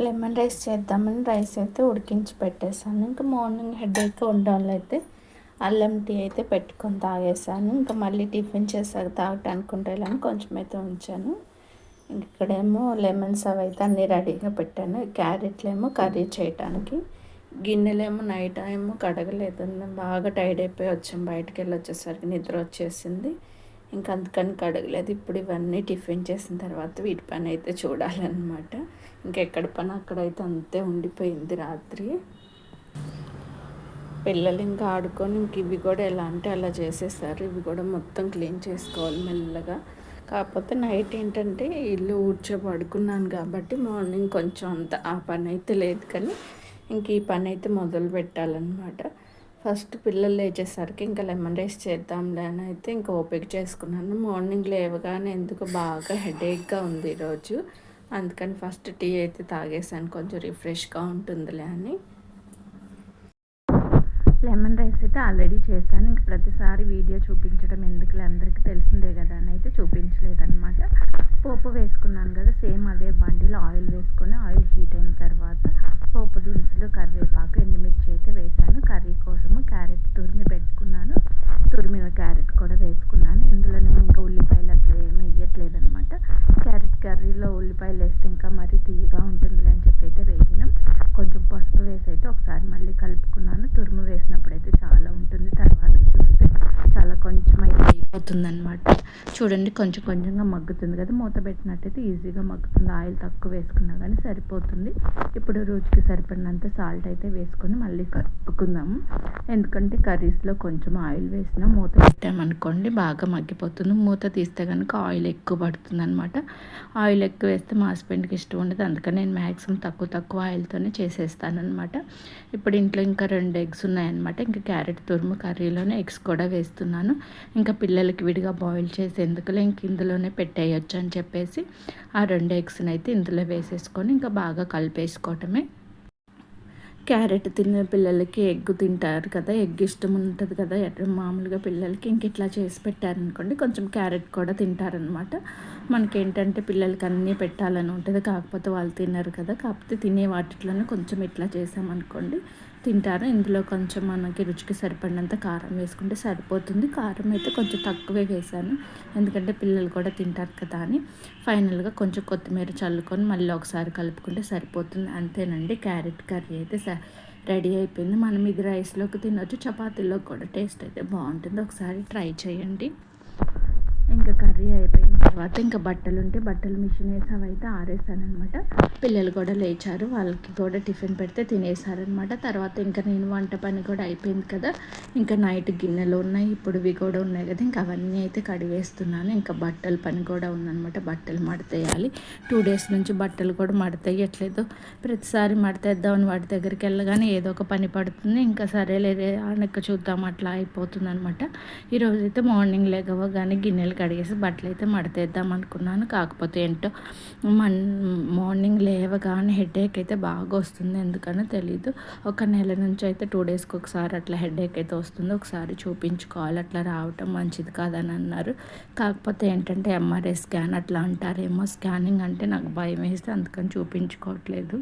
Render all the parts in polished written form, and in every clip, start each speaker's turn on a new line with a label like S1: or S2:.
S1: Lemon rice చేద్దామని rice అయితే ఉడికించి పెట్టేశాను. ఇంకా మార్నింగ్ హెడేక్ ఉండడంలో అయితే అల్లం టీ అయితే పెట్టుకొని తాగేసాను. ఇంకా మళ్ళీ టిఫిన్ చేసాక తాగటానికి ఉండాలని కొంచెం అయితే ఉంచాను. ఇక్కడేమో లెమన్స్ అవి అయితే అన్నీ రెడీగా పెట్టాను. క్యారెట్లేమో కర్రీ చేయటానికి, గిన్నెలేమో నైట్ ఏమో కడగలేదు. బాగా టైర్డ్ అయిపోయి వచ్చాం, బయటకు వెళ్ళి వచ్చేసరికి నిద్ర వచ్చేసింది. ఇంకా అందుకని కడగలేదు. ఇప్పుడు ఇవన్నీ టిఫిన్ చేసిన తర్వాత వీటి పని అయితే చూడాలన్నమాట. ఇంకెక్కడ పని అక్కడైతే అంతే ఉండిపోయింది రాత్రి. పిల్లలు ఇంకా ఆడుకొని ఇంక ఇవి కూడా ఎలా అంటే అలా చేసేసారు. ఇవి కూడా మొత్తం క్లీన్ చేసుకోవాలి మెల్లగా. కాకపోతే నైట్ ఏంటంటే ఇల్లు ఊడ్చే పడుకున్నాను కాబట్టి మార్నింగ్ కొంచెం అంత ఆ పని అయితే లేదు, కానీ ఇంక ఈ పని అయితే మొదలు పెట్టాలన్నమాట. ఫస్ట్ పిల్లలు లేచేసరికి ఇంకా లెమన్ రైస్ చేద్దాంలే అని అయితే ఇంకా ఓపిక చేసుకున్నాను. మార్నింగ్ లేవగానే ఎందుకు బాగా హెడేక్గా ఉంది ఈరోజు, అందుకని ఫస్ట్ టీ అయితే తాగేసాను, కొంచెం రిఫ్రెష్గా ఉంటుందిలే అని. లెమన్ రైస్ అయితే ఆల్రెడీ చేశాను. ఇంక ప్రతిసారి వీడియో చూపించడం ఎందుకులే, అందరికీ తెలిసిందే కదా అని అయితే చూపించలేదన్నమాట. పోపు వేసుకున్నాను కదా, సేమ్ అదే బండిలో ఆయిల్ వేసుకొని ఆయిల్ హీట్ అయిన తర్వాత పోపు దినుసులు, కరివేపాకు, ఎండుమిర్చి అయితే వేసాను. కర్రీ కోసము క్యారెట్ తురిమి పెట్టుకున్నాను. తురిమిన క్యారెట్ కూడా వేసుకున్నాను. ఇందులో నేను ఇంకా ఉల్లిపాయలు అట్లా ఏమీ వేయట్లేదనమాట. క్యారెట్ కర్రీలో ఉల్లిపాయలు వేస్తే ఇంకా మరీ తీయగా ఉంటుందిలే అని చెప్పి అయితే వేగినాం. కొంచెం పసుపు వేసి అయితే ఒకసారి మళ్ళీ కలుపుకున్నాను. తురుము వేసినప్పుడు అయితే చాలా ఉంటుంది, తర్వాత చూస్తే చాలా కొంచెం అయితే అయిపోతుంది అనమాట. చూడండి కొంచెం కొంచెంగా మగ్గుతుంది కదా, మూత పెట్టినట్టయితే ఈజీగా మగ్గుతుంది. ఆయిల్ తక్కువ వేసుకున్నా కానీ సరిపోతుంది. ఇప్పుడు రుచికి సరిపడినంత సాల్ట్ అయితే వేసుకొని మళ్ళీ కలుపుకుందాము. ఎందుకంటే కర్రీస్లో కొంచెం ఆయిల్ వేసినా మూత పెట్టామనుకోండి బాగా మగ్గిపోతుంది. మూత తీస్తే కనుక ఆయిల్ ఎక్కువ పడుతుంది అనమాట. ఆయిల్ ఎక్కువ వేస్తే మా హస్బెండ్కి ఇష్టం ఉండదు, అందుకని నేను మ్యాక్సిమం తక్కువ ఆయిల్తోనే చేసేస్తానమాట. ఇప్పుడు ఇంట్లో ఇంకా 2 ఎగ్స్ ఉన్నాయన్నమాట. ఇంకా క్యారెట్ తురుము కర్రీలోనే ఎగ్స్ కూడా వేస్తున్నాను. ఇంకా పిల్లలకి విడిగా బాయిల్ చేసేందుకులే ఇంక ఇందులోనే పెట్టేయచ్చు అని చెప్పేసి ఆ 2 ఎగ్స్ని అయితే ఇందులో వేసేసుకొని ఇంకా బాగా కలిపేసుకోవటమే. క్యారెట్ తిన్న పిల్లలకి ఎగ్ తింటారు కదా, ఎగ్ ఇష్టం ఉంటుంది కదా మామూలుగా పిల్లలకి. ఇంక ఇట్లా చేసి పెట్టారనుకోండి కొంచెం క్యారెట్ కూడా తింటారనమాట. మనకేంటంటే పిల్లలకి అన్నీ పెట్టాలని ఉంటుంది, కాకపోతే వాళ్ళు తినరు కదా. కాకపోతే తినే వాటిలోనే కొంచెం ఇట్లా చేసామనుకోండి తింటారు. ఇందులో కొంచెం మనకి రుచికి సరిపడినంత కారం వేసుకుంటే సరిపోతుంది. కారం అయితే కొంచెం తక్కువే వేసాను, ఎందుకంటే పిల్లలు కూడా తింటారు కదా అని. ఫైనల్గా కొంచెం కొత్తిమీర చల్లుకొని మళ్ళీ ఒకసారి కలుపుకుంటే సరిపోతుంది. అంతేనండి, క్యారెట్ కర్రీ అయితే రెడీ అయిపోయింది. మనం ఇది రైస్లోకి తినొచ్చు, చపాతీలో కూడా టేస్ట్ అయితే బాగుంటుంది. ఒకసారి ట్రై చేయండి. ఇంకా కర్రీ అయిపోయిన తర్వాత ఇంకా బట్టలు ఉంటే బట్టలు మిషన్ వేసి అవి అయితే ఆరేసాను అనమాట. పిల్లలు కూడా లేచారు, వాళ్ళకి కూడా టిఫిన్ పెడితే తినేసారనమాట. తర్వాత ఇంకా నేను వంట పని కూడా అయిపోయింది కదా, ఇంకా నైట్ గిన్నెలు ఉన్నాయి, ఇప్పుడు ఇవి కూడా ఉన్నాయి కదా, ఇంకా అవన్నీ అయితే కడిగేస్తున్నాను. ఇంకా బట్టల పని కూడా ఉందన్నమాట. బట్టలు మడతేయాలి. 2 డేస్ నుంచి బట్టలు కూడా మడతేయట్లేదు. ప్రతిసారి మడతేద్దామని వాటి దగ్గరికి వెళ్ళగానే ఏదో ఒక పని పడుతుంది. ఇంకా సరేలే ఆనక్క చూద్దాం అట్లా అయిపోతుంది అనమాట. ఈరోజు అయితే మార్నింగ్ లేగవగానే గిన్నెలు కడిగేసి బట్టలు అయితే మడతేద్దాం అనుకున్నాను. కాకపోతే ఏంటో మార్నింగ్ లేవగానే హెడేక్ అయితే బాగా వస్తుంది, ఎందుకనో తెలీదు. ఒక నెల నుంచి అయితే 2 డేస్కి ఒకసారి అట్లా హెడేక్ అయితే వస్తుంది. ఒకసారి చూపించుకోవాలి, అట్లా రావటం మంచిది కాదని అన్నారు. కాకపోతే ఏంటంటే ఎంఆర్ఐ స్కాన్ అట్లా అంటారేమో, స్కానింగ్ అంటే నాకు భయం వేస్తే అందుకని చూపించుకోవట్లేదు.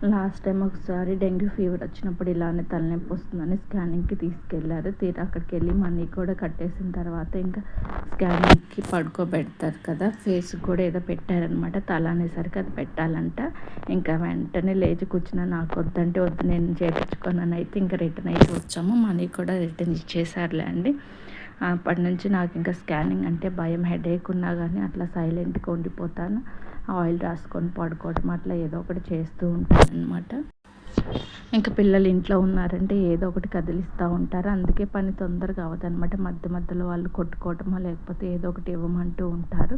S1: లాస్ట్ టైం ఒకసారి డెంగ్యూ ఫీవర్ వచ్చినప్పుడు ఇలానే తలనొప్పి వస్తుందని స్కానింగ్కి తీసుకెళ్లారు. తీరా అక్కడికి వెళ్ళి మనీ కూడా కట్టేసిన తర్వాత ఇంకా స్కానింగ్కి పడుకోబెడతారు కదా, ఫేస్ కూడా ఏదో పెట్టారనమాట. తల అనేసరికి అది పెట్టాలంట. ఇంకా వెంటనే లేచి కూర్చున్నా, నాకు వద్దంటే వద్దు నేను చేయించుకోనని అయితే ఇంకా రిటర్న్ అయితే వచ్చాము. మనీ కూడా రిటర్న్ ఇచ్చేసారులే అండి. అప్పటి నుంచి నాకు ఇంకా స్కానింగ్ అంటే భయం. హెడేక్ ఉన్నా కానీ అట్లా సైలెంట్గా ఉండిపోతాను. ఆయిల్ రాసుకొని పడుకోవడం అట్లా ఏదో ఒకటి చేస్తూ ఉంటాను అనమాట. ఇంకా పిల్లలు ఇంట్లో ఉన్నారంటే ఏదో ఒకటి కదిలిస్తూ ఉంటారు, అందుకే పని తొందరగా అవ్వదన్నమాట. మధ్యలో వాళ్ళు కొట్టుకోవటమో లేకపోతే ఏదో ఒకటి ఇవ్వమంటూ ఉంటారు.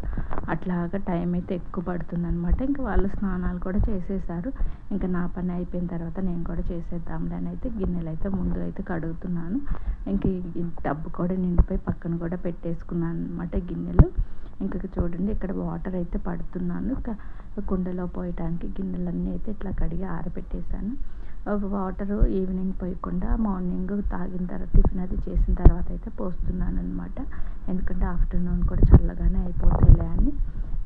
S1: అట్లాగా టైం అయితే ఎక్కువ పడుతుందన్నమాట. ఇంకా వాళ్ళు స్నానాలు కూడా చేసేసారు. ఇంకా నా పని అయిపోయిన తర్వాత నేను కూడా చేసేద్దాంలే అని అయితే గిన్నెలు అయితే ముందు అయితే కడుగుతున్నాను. ఇంక ఈ టబ్బు కూడా నిండిపోయి పక్కన కూడా పెట్టేసుకున్నాను అనమాట గిన్నెలు. ఇంకా చూడండి ఇక్కడ వాటర్ అయితే పడుతున్నాను. కుండలో పోయటానికి గిన్నెలన్నీ అయితే ఇట్లా కడిగి ఆరబెట్టేశాను. వాటరు ఈవినింగ్ పోయకుండా మార్నింగ్ తాగిన తర్వాత టిఫిన్ అది చేసిన తర్వాత అయితే పోస్తున్నాను అనమాట. ఎందుకంటే ఆఫ్టర్నూన్ కూడా చల్లగానే అయిపోతాయిలే అని.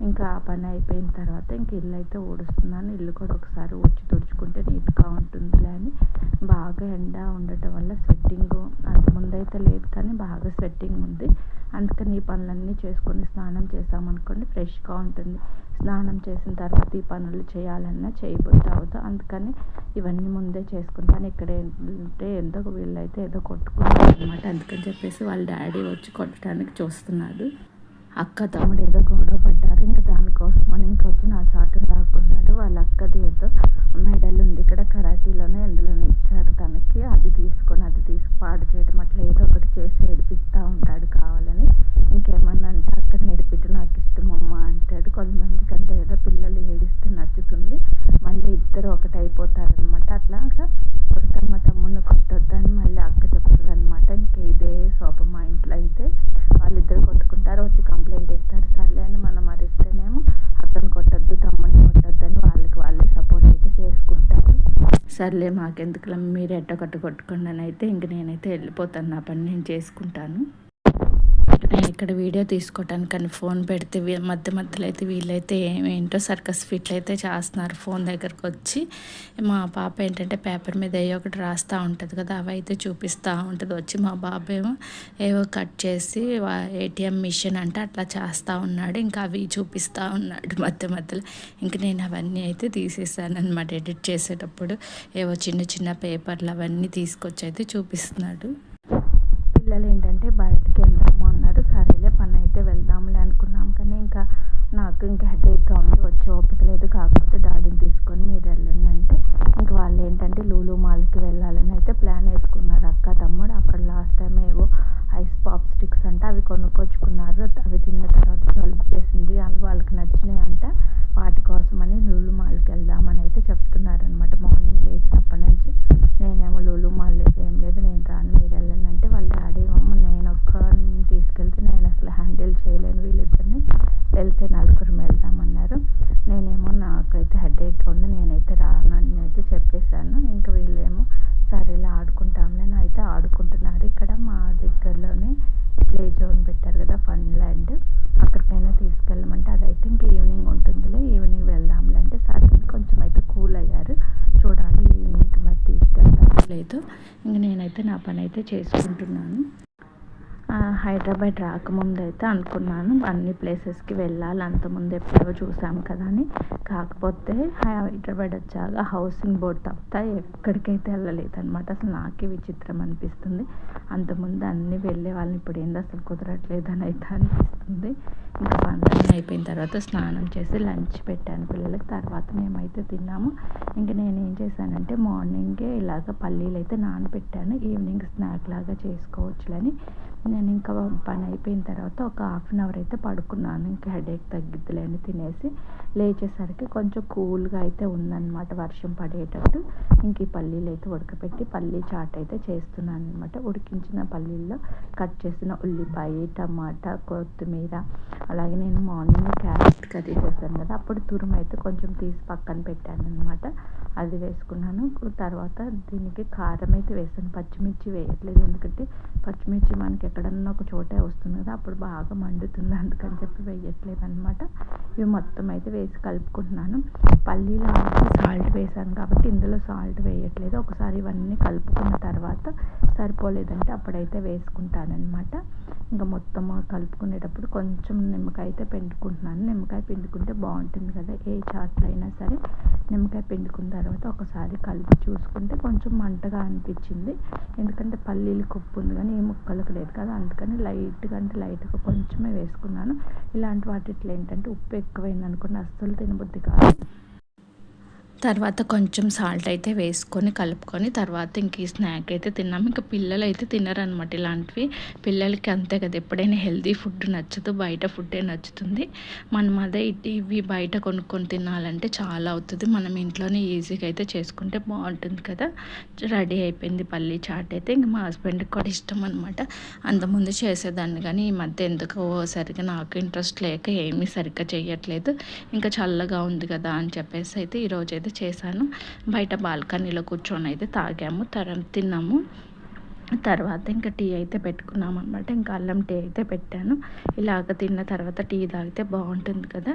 S1: ఇంకా ఆ పని అయిపోయిన తర్వాత ఇంక ఇల్లు అయితే ఊడుస్తున్నాను. ఇల్లు కూడా ఒకసారి ఊడ్చి తుడుచుకుంటే నీట్గా ఉంటుందిలే అని. బాగా ఎండ ఉండటం వల్ల స్వెట్టింగ్ అంతకుముందైతే లేదు, కానీ బాగా స్వెట్టింగ్ ఉంది. అందుకని ఈ పనులన్నీ చేసుకొని స్నానం చేసామనుకోండి ఫ్రెష్గా ఉంటుంది. స్నానం చేసిన తర్వాత ఈ పనులు చేయాలన్నా చేయబుద్ధి అవ్వదు. అందుకని ఇవన్నీ ముందే చేసుకుంటాను. ఇక్కడ ఏంటంటే వీళ్ళైతే ఏదో కొట్టుకున్నారు అనమాట. అందుకని చెప్పేసి వాళ్ళ డాడీ వచ్చి కొట్టడానికి చూస్తున్నాడు. అక్క తమ్ముడు ఏదో గొడవ పడ్డారు. ఇంకా దానికోసమని వచ్చి నా చాటును లాక్కున్నాడు. వాళ్ళ అక్కది ఏదో మెడల్ ఉంది ఇక్కడ కరాటీలోనే ఎందులోనే ఇచ్చారు తనకి. అది పాడు చేయడం అట్లా ఏదో ఒకటి చేసి ఏడిపిస్తూ ఉంటాడు కావాలని. ఇంకేమన్నా అంటే అక్కని ఏడిపిట్టు నాకు ఇష్టం అమ్మ అంటాడు. కొంతమందికి అంతే కదా, పిల్లలు ఏడిస్తే నచ్చుతుంది, మళ్ళీ ఇద్దరు ఒకటి అయిపోతారనమాట. అట్లాగా మా తమ్ముడిని కొట్టొద్దని మళ్ళీ అక్క చెప్తుంది అనమాట. ఇదే శోభ మా ఇంట్లో అయితే వాళ్ళిద్దరు కొట్టుకుంటారు, వచ్చి కంప్లైంట్ ఇస్తారు. సర్లే అని మనం అరిస్తేనేమో అక్కని కొట్టొద్దు తమ్ముడిని కొట్టొద్దు అని వాళ్ళే సపోర్ట్ అయితే చేసుకుంటారు. సర్లే మాకెందుకులా, మీరు ఎట్టొకట్టు కొట్టుకోండి అని అయితే ఇంక నేనైతే వెళ్ళిపోతాను, నా పని నేను చేసుకుంటాను. నేను ఇక్కడ వీడియో తీసుకోవటానికి కానీ ఫోన్ పెడితే మధ్యలో అయితే వీళ్ళైతే ఏంటో సర్కస్ ఫిట్లు అయితే చేస్తున్నారు. ఫోన్ దగ్గరకు వచ్చి మా పాప ఏంటంటే పేపర్ మీద ఏవో ఒకటి రాస్తూ ఉంటుంది కదా, అవి అయితే చూపిస్తూ ఉంటుంది. వచ్చి మా బాబు ఏవో కట్ చేసి ఏటీఎం మిషన్ అంటే అట్లా చేస్తూ ఉన్నాడు. ఇంకా అవి చూపిస్తూ ఉన్నాడు మధ్యలో. ఇంక నేను అవన్నీ అయితే తీసేసాను అనమాట. ఎడిట్ చేసేటప్పుడు ఏవో చిన్న పేపర్లు అవన్నీ తీసుకొచ్చి అయితే చూపిస్తున్నాడు. పిల్లలు ఏంటంటే బయటికి వెళ్దాము అన్నారు. సరేలే పని అయితే వెళ్దాంలే అనుకున్నాం, కానీ నాకు హెడేక్గా ఉంది, వచ్చే ఓపిక లేదు. కాకపోతే డాడీని తీసుకొని మీరు వెళ్ళండి అంటే వాళ్ళు ఏంటంటే లూలు మాల్కి వెళ్ళాలని అయితే ప్లాన్ వేసుకున్నారు అక్క తమ్ముడు. అక్కడ లాస్ట్ టైం ఏవో ఐస్ పాప్ స్టిక్స్ అంటే అవి కొనుక్కొచ్చుకున్నారు. అవి తిన్న తర్వాత జలుబు చేసింది, అవి వాళ్ళకి నచ్చినాయి అంట. వాటి కోసమని లూలు మాల్కి వెళ్దామని అయితే చెప్తున్నారనమాట. మార్నింగ్ లేచినప్పటి నుంచి నేనేమో లూలు మాల్ లేదు ఏం లేదు, నేను రాను మీరు వెళ్ళండి అంటే వాళ్ళ డాడీ ఏమో నేను ఒక్కరిని తీసుకెళ్తే నేను అసలు హ్యాండిల్ చేయలేను, వీళ్ళిద్దరిని వెళ్తే నలుగురు వెళ్దామన్నారు. నేనేమో నాకైతే హెడేక్గా ఉంది, నేనైతే రాను అని అయితే చెప్పేశాను. ఇంకా వీళ్ళేమో సరేలా ఆడుకుంటాంలే అయితే ఆడుకుంటున్నారు. ఇక్కడ మా దగ్గరలోనే ప్లే జోన్ పెట్టారు కదా ఫన్ ల్యాండ్, అక్కడికైనా తీసుకెళ్ళమంటే అదైతే ఇంక ఈవినింగ్ ఉంటుందిలే, ఈవినింగ్ వెళ్దాంలే అంటే సరే కొంచెం అయితే కూల్ అయ్యారు. చూడాలి ఈవినింగ్కి మరి తీసుకెళ్తాను లేదు. ఇంక నేనైతే నా పని అయితే చేసుకుంటున్నాను. హైదరాబాద్ రాకముందు అయితే అనుకున్నాను అన్ని ప్లేసెస్కి వెళ్ళాలి, అంతకుముందు ఎప్పుడో చూసాం కదా అని. కాకపోతే హైదరాబాద్ వచ్చాక హౌసింగ్ బోర్డ్ తప్ప ఎక్కడికైతే వెళ్ళలేదు అనమాట. అసలు నాకే విచిత్రం అనిపిస్తుంది. అంతకుముందు అన్నీ వెళ్ళే వాళ్ళని ఇప్పుడు ఏంది అసలు కుదరట్లేదు అని అయితే అనిపిస్తుంది. ఇంకా పనులన్నీ అయిపోయిన తర్వాత స్నానం చేసి లంచ్ పెట్టాను పిల్లలకి. తర్వాత మేమైతే తిన్నాము. ఇంకా నేను ఏం చేశానంటే మార్నింగే ఇలాగ పల్లీలు అయితే నానబెట్టాను, ఈవినింగ్ స్నాక్ లాగా చేసుకోవచ్చులని. నేను ఇంకా పని అయిపోయిన తర్వాత ఒక 1/2 అవర్ అయితే పడుకున్నాను. ఇంకా హెడేక్ తగ్గిద్దిలే అని తినేసి లేచేసరికి కొంచెం కూల్గా అయితే ఉందన్నమాట, వర్షం పడేటట్టు. ఇంక ఈ పల్లీలు అయితే ఉడకపెట్టి పల్లీ చాట్ అయితే చేస్తున్నాను అనమాట. ఉడికించిన పల్లీల్లో కట్ చేసిన ఉల్లిపాయ, టమాటా, కొత్తిమీర, అలాగే నేను మార్నింగ్ క్యారెట్ కర్రీ చేశాను కదా, అప్పుడు తురుము అయితే కొంచెం తీసి పక్కన పెట్టాను అనమాట. అది వేసుకున్నాను. తర్వాత దీనికి కారం అయితే వేసాను, పచ్చిమిర్చి వేయట్లేదు. ఎందుకంటే పచ్చిమిర్చి మనకి ఎక్కడన్నా ఒక చోటే వస్తుంది కదా, అప్పుడు బాగా మండుతుంది, అందుకని చెప్పి వేయట్లేదు అనమాట. ఇవి మొత్తం అయితే వేసి కలుపుకుంటున్నాను. పల్లీలు సాల్ట్ వేసాను కాబట్టి ఇందులో సాల్ట్ వేయట్లేదు. ఒకసారి ఇవన్నీ కలుపుకున్న తర్వాత సరిపోలేదంటే అప్పుడైతే వేసుకుంటానమాట. ఇంకా మొత్తం కలుపుకునేటప్పుడు కొంచెం నిమ్మకాయ అయితే పిండుకుంటున్నాను. నిమ్మకాయ పిండుకుంటే బాగుంటుంది కదా, ఏ చాట్లో అయినా సరే. నిమ్మకాయ పిండుకున్న తర్వాత ఒకసారి కలిపి చూసుకుంటే కొంచెం మంటగా అనిపించింది. ఎందుకంటే పల్లీలు కొప్పు ఉంది కానీ ఏ ముక్కలకు లేదు కదా, అందుకని లైట్గా కొంచెమే వేసుకున్నాను. ఇలాంటి వాటిట్లో ఏంటంటే ఉప్పు ఎక్కువైంది అనుకోండి అస్సలు తినబుద్ధి కాదు. తర్వాత కొంచెం సాల్ట్ అయితే వేసుకొని కలుపుకొని తర్వాత ఇంక ఈ స్నాక్ అయితే తిన్నాము. ఇంకా పిల్లలు అయితే తినరనమాట ఇలాంటివి. పిల్లలకి అంతే కదా, ఎప్పుడైనా హెల్తీ ఫుడ్ నచ్చదు, బయట ఫుడ్డే నచ్చుతుంది. మనం అదే ఇవి బయట కొనుక్కొని తినాలంటే చాలా అవుతుంది. మనం ఇంట్లోనే ఈజీగా అయితే చేసుకుంటే బాగుంటుంది కదా. రెడీ అయిపోయింది పల్లీ చాట్ అయితే. ఇంక మా హస్బెండ్కి కూడా ఇష్టం అనమాట. అంతకుముందు చేసేదాన్ని కానీ ఈ మధ్య ఎందుకో సరిగ్గా నాకు ఇంట్రెస్ట్ లేక ఏమీ సరిగ్గా చేయట్లేదు. ఇంకా చల్లగా ఉంది కదా అని చెప్పేసి అయితే ఈరోజు అయితే చేశాను. బయట బాల్కనీలో కూర్చొని అయితే తాగాము, తిన్నాము. తర్వాత ఇంకా టీ అయితే పెట్టుకున్నాం అనమాట. ఇంకా అల్లం టీ అయితే పెట్టాను. ఇలాగ తిన్న తర్వాత టీ తాగితే బాగుంటుంది కదా.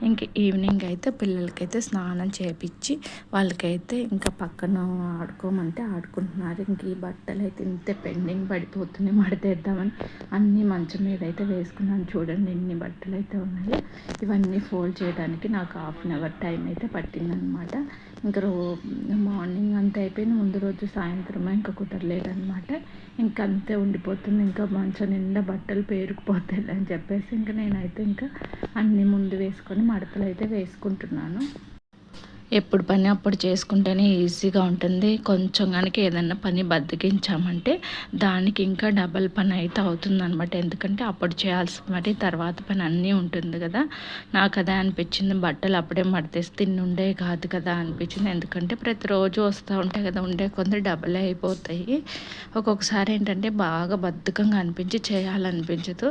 S1: ఇంక ఈవినింగ్ అయితే పిల్లలకైతే స్నానం చేపించి వాళ్ళకైతే ఇంకా పక్కన ఆడుకోమంటే ఆడుకుంటున్నారు. ఇంక ఈ బట్టలు అయితే ఇంతే పెండింగ్ పడిపోతున్నాయి, మడతేద్దామని అన్నీ మంచం మీద అయితే వేసుకున్నాను. చూడండి ఎన్ని బట్టలు అయితే ఉన్నాయో. ఇవన్నీ ఫోల్డ్ చేయడానికి నాకు 1/2 అవర్ టైం అయితే పట్టిందనమాట. ఇంకా మార్నింగ్ అంతా అయిపోయింది, ముందు రోజు సాయంత్రం ఇంకా కుదరలేదనమాట. ఇంకా అంతే ఉండిపోతుంది. ఇంకా మంచం నిండా బట్టలు పేరుకుపోతాయి అని చెప్పేసి ఇంకా నేనైతే ఇంకా అన్నీ ముందు వేసుకొని మడతలు అయితే వేసుకుంటున్నాను. ఎప్పుడు పని అప్పుడు చేసుకుంటేనే ఈజీగా ఉంటుంది. కొంచెం కనుక ఏదన్నా పని బద్దకించామంటే దానికి ఇంకా డబల్ పని అయితే అవుతుందన్నమాట. ఎందుకంటే అప్పుడు చేయాల్సి మరి తర్వాత పని అన్నీ ఉంటుంది కదా. నాకు అదే అనిపించింది, బట్టలు అప్పుడే మడతేసి తిన్నుండే కాదు కదా అనిపించింది. ఎందుకంటే ప్రతిరోజు వస్తూ ఉంటాయి కదా, ఉండే కొంత డబల్ అయిపోతాయి. ఒక్కొక్కసారి ఏంటంటే బాగా బద్ధకంగా అనిపించి చేయాలనిపించదు.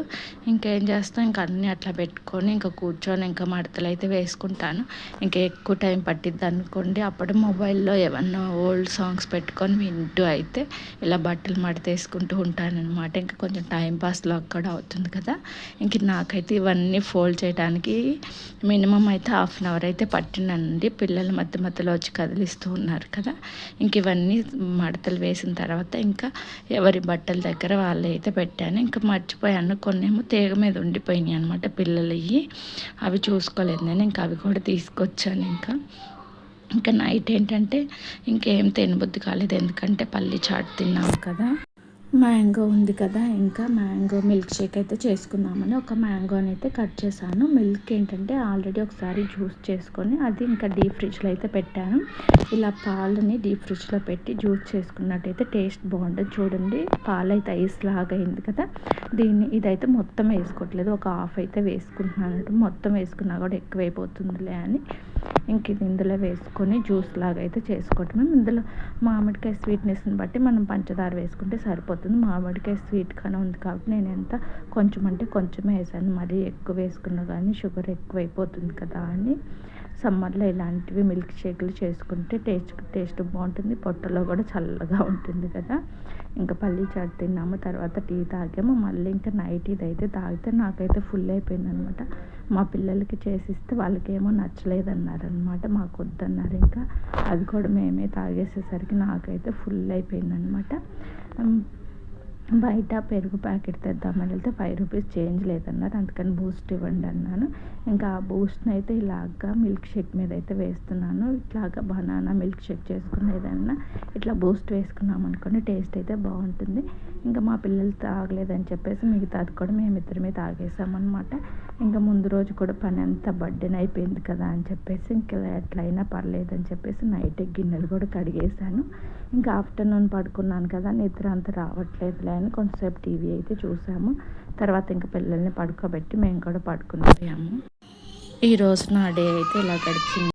S1: ఇంకేం చేస్తాం, ఇంకా అన్నీ అట్లా పెట్టుకొని ఇంకా కూర్చొని ఇంకా మడతలు అయితే వేసుకుంటాను. ఇంకా ఎక్కువ టైం పట్టిద్ది అనుకోండి, అప్పుడు మొబైల్లో ఏమన్నా ఓల్డ్ సాంగ్స్ పెట్టుకొని వింటూ అయితే ఇలా బట్టలు మడతేసుకుంటూ ఉంటానన్నమాట. ఇంకా కొంచెం టైం పాస్లో అక్కడ అవుతుంది కదా. ఇంక నాకైతే ఇవన్నీ ఫోల్డ్ చేయడానికి మినిమం అయితే 1/2 అవర్ అయితే పట్టినండి. పిల్లలు మధ్య మధ్యలో వచ్చి కదిలిస్తూ ఉన్నారు కదా. ఇంక ఇవన్నీ మడతలు వేసిన తర్వాత ఇంకా ఎవరి బట్టల దగ్గర వాళ్ళు అయితే పెట్టాను. ఇంకా మర్చిపోయాను, కొన్ని ఏమో తీగ మీద ఉండిపోయినాయి అనమాట పిల్లలవి. అవి చూసుకోలేదు నేను, ఇంకా అవి కూడా తీసుకొచ్చాను. ఇంకా నైట్ ఏంటంటే ఇంకేం తినబుద్ధి కాలేదు, ఎందుకంటే పల్లి చాట్ తిన్నాము కదా. మ్యాంగో ఉంది కదా, ఇంకా మ్యాంగో మిల్క్ షేక్ అయితే చేసుకుందామని ఒక మ్యాంగోని అయితే కట్ చేశాను. మిల్క్ ఏంటంటే ఆల్రెడీ ఒకసారి జ్యూస్ చేసుకొని అది ఇంకా డీప్ ఫ్రిడ్జ్లో అయితే పెట్టాను. ఇలా పాలని డీప్ ఫ్రిడ్జ్లో పెట్టి జ్యూస్ చేసుకున్నట్టయితే టేస్ట్ బాగుంటుంది. చూడండి పాలు అయితే ఐస్ లాగా అయింది కదా. ఇదైతే మొత్తం వేసుకోవట్లేదు, ఒక హాఫ్ అయితే వేసుకుంటున్నాను. మొత్తం వేసుకున్నా కూడా ఎక్కువైపోతుందిలే అని ఇంక ఇది ఇందులో వేసుకొని జ్యూస్ లాగా అయితే చేసుకోవటమే. ఇందులో మామిడికాయ స్వీట్నెస్ని బట్టి మనం పంచదార వేసుకుంటే సరిపోతుంది. మామిడికాయ స్వీట్ కానీ ఉంది కాబట్టి నేను ఎంత కొంచెం అంటే కొంచెమే వేసాను, మరీ ఎక్కువ వేసుకున్నా కానీ షుగర్ ఎక్కువైపోతుంది కదా అని. సమ్మర్లో ఇలాంటివి మిల్క్ షేక్లు చేసుకుంటే టేస్ట్ బాగుంటుంది, పొట్టలో కూడా చల్లగా ఉంటుంది కదా. ఇంకా పల్లి చాట్ తిన్నాము, తర్వాత టీ తాగాము. మళ్ళీ ఇంకా నైట్ ఇదైతే తాగితే నాకైతే ఫుల్ అయిపోయింది అనమాట. మా పిల్లలకి చేసిస్తే వాళ్ళకేమో నచ్చలేదన్నారనమాట, మాకు వద్దన్నారు. ఇంకా అది కూడా మేమే తాగేసేసరికి నాకైతే ఫుల్ అయిపోయిందనమాట. బయట పెరుగు ప్యాకెట్ తెద్దామని వెళ్తే 5 రూపీస్ చేంజ్ లేదన్నారు, అందుకని బూస్ట్ ఇవ్వండి అన్నాను. ఇంకా ఆ బూస్ట్ని అయితే ఇలాగా మిల్క్ షేక్ మీద అయితే వేస్తున్నాను. ఇట్లాగా బనానా మిల్క్ షేక్ చేసుకున్న ఏదన్నా ఇట్లా బూస్ట్ వేసుకున్నాం అనుకోండి టేస్ట్ అయితే బాగుంటుంది. ఇంకా మా పిల్లలు తాగలేదని చెప్పేసి మిగతాది కూడా మేమిద్దరమే తాగేసామన్నమాట. ఇంకా ముందు రోజు కూడా పని అంతా బర్డెన్ అయిపోయింది కదా అని చెప్పేసి ఇంకా ఎట్లయినా పర్లేదని చెప్పేసి నైట్ గిన్నెలు కూడా కడిగేసాను. ఇంకా ఆఫ్టర్నూన్ పడుకున్నాను కదా, నిద్ర అంత రావట్లేదులే అని కొంతసేపు టీవీ అయితే చూసాము. తర్వాత ఇంకా పిల్లల్ని పడుకోబెట్టి మేము కూడా పడుకుని పోయాము. ఈరోజు నా డే అయితే ఇలా గడిచింది.